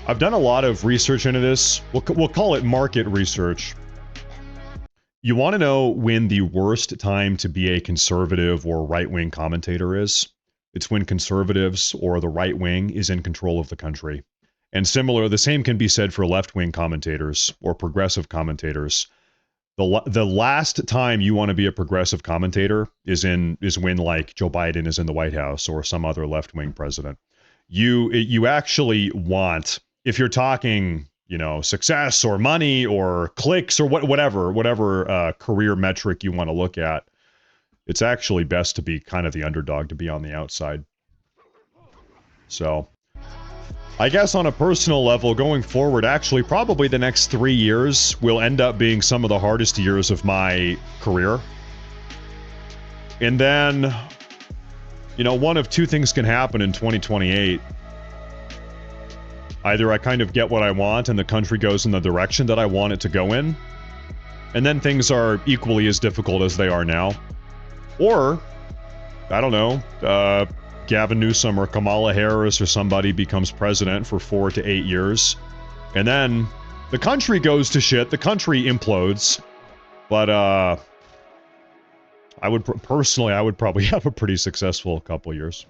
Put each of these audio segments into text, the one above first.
I've done a lot of research into this. We'll call it market research. You want to know when the worst time to be a conservative or right-wing commentator is? It's when conservatives or the right wing is in control of the country. And the same can be said for left-wing commentators or progressive commentators. The last time you want to be a progressive commentator is when like Joe Biden is in the White House or some other left-wing president. You actually want, if you're talking, you know, success or money or clicks or whatever career metric you want to look at, it's actually best to be kind of the underdog, to be on the outside. So I guess on a personal level, going forward, actually probably the next 3 years will end up being some of the hardest years of my career. And then, you know, one of two things can happen in 2028. Either I kind of get what I want and the country goes in the direction that I want it to go in, and then things are equally as difficult as they are now. Or, I don't know, Gavin Newsom or Kamala Harris or somebody becomes president for 4 to 8 years, and then the country goes to shit, the country implodes, but I would probably have a pretty successful couple years.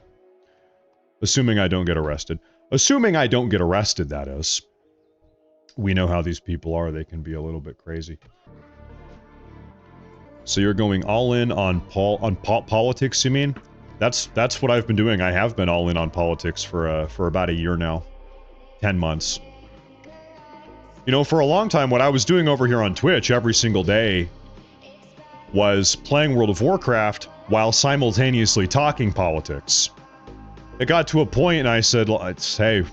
Assuming I don't get arrested. Assuming I don't get arrested, that is. We know how these people are. They can be a little bit crazy. So you're going all in on politics, you mean? That's what I've been doing. I have been all in on politics for about a year now. 10 months. You know, for a long time, what I was doing over here on Twitch every single day was playing World of Warcraft while simultaneously talking politics. It got to a point and I said, hey,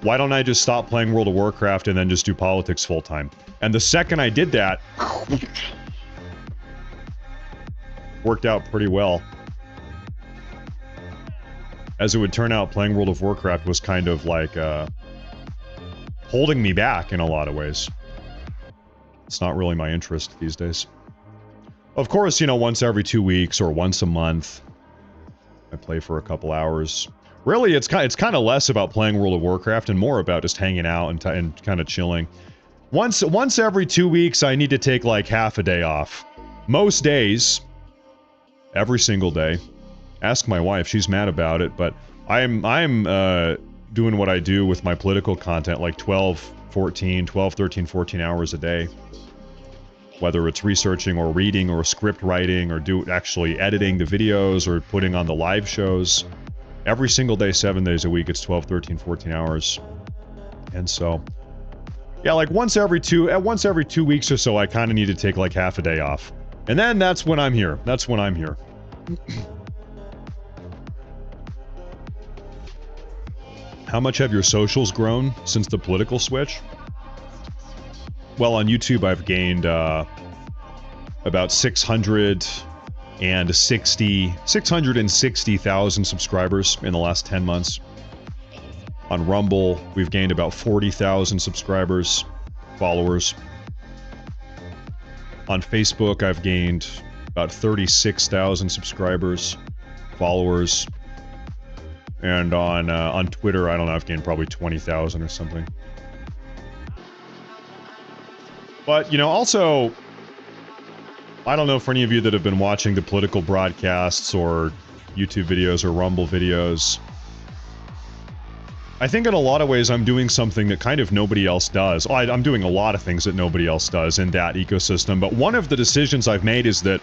why don't I just stop playing World of Warcraft and then just do politics full time? And the second I did that, worked out pretty well. As it would turn out, playing World of Warcraft was kind of like holding me back in a lot of ways. It's not really my interest these days. Of course, you know, once every 2 weeks or once a month, I play for a couple hours. Really, it's kind of less about playing World of Warcraft and more about just hanging out and kind of chilling. Once every 2 weeks, I need to take like half a day off. Most days, every single day. Ask my wife; she's mad about it, but I'm doing what I do with my political content, like 12, 13, 14 hours a day. Whether it's researching or reading or script writing or actually editing the videos or putting on the live shows. Every single day, 7 days a week, it's 12, 13, 14 hours. And so, yeah, like once every 2 weeks or so, I kind of need to take like half a day off. And then that's when I'm here. That's when I'm here. How much have your socials grown since the political switch? Well, on YouTube, I've gained about 660,000 subscribers in the last 10 months. On Rumble, we've gained about 40,000 subscribers, followers. On Facebook, I've gained about 36,000 subscribers, followers. And on Twitter, I don't know, I've gained probably 20,000 or something. But, you know, also, I don't know for any of you that have been watching the political broadcasts or YouTube videos or Rumble videos. I think in a lot of ways I'm doing something that kind of nobody else does. I'm doing a lot of things that nobody else does in that ecosystem, but one of the decisions I've made is that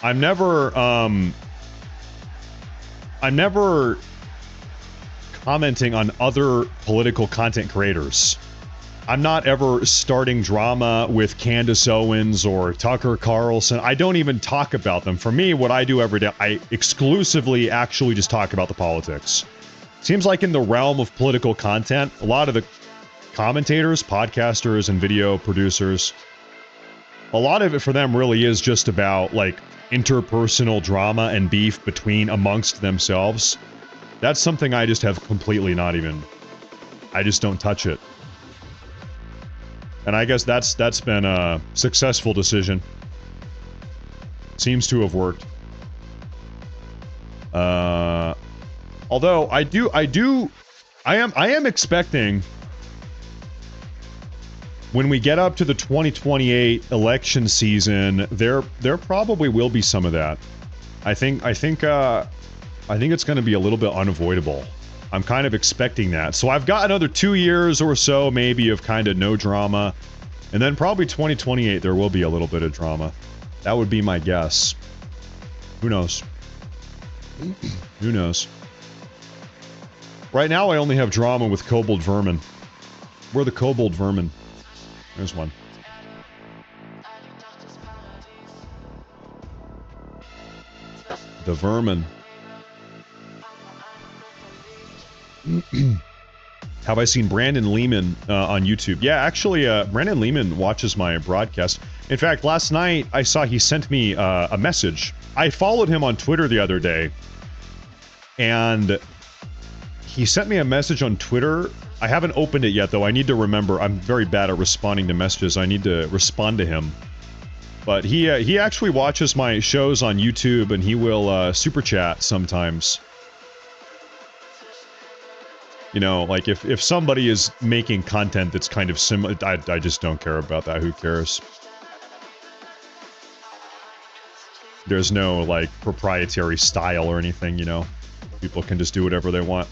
I'm never commenting on other political content creators. I'm not ever starting drama with Candace Owens or Tucker Carlson. I don't even talk about them. For me, what I do every day, I exclusively actually just talk about the politics. Seems like in the realm of political content, a lot of the commentators, podcasters, and video producers, a lot of it for them really is just about like interpersonal drama and beef amongst themselves. That's something I just have completely I just don't touch it. And I guess that's been a successful decision. Seems to have worked. Although I do I am expecting when we get up to the 2028 election season, there probably will be some of that. I think it's going to be a little bit unavoidable. I'm kind of expecting that. So I've got another 2 years or so maybe of kind of no drama. And then probably 2028 there will be a little bit of drama. That would be my guess. Who knows? Who knows? Right now I only have drama with kobold vermin. Where are the kobold vermin? There's one. The vermin. Have I seen Brandon Lehman on YouTube? Yeah, actually, Brandon Lehman watches my broadcast. In fact, last night I saw he sent me a message. I followed him on Twitter the other day, and he sent me a message on Twitter. I haven't opened it yet, though. I need to remember. I'm very bad at responding to messages. I need to respond to him. But he actually watches my shows on YouTube, and he will super chat sometimes. You know, like if somebody is making content that's kind of similar, I just don't care about that. Who cares? There's no like proprietary style or anything, you know. People can just do whatever they want.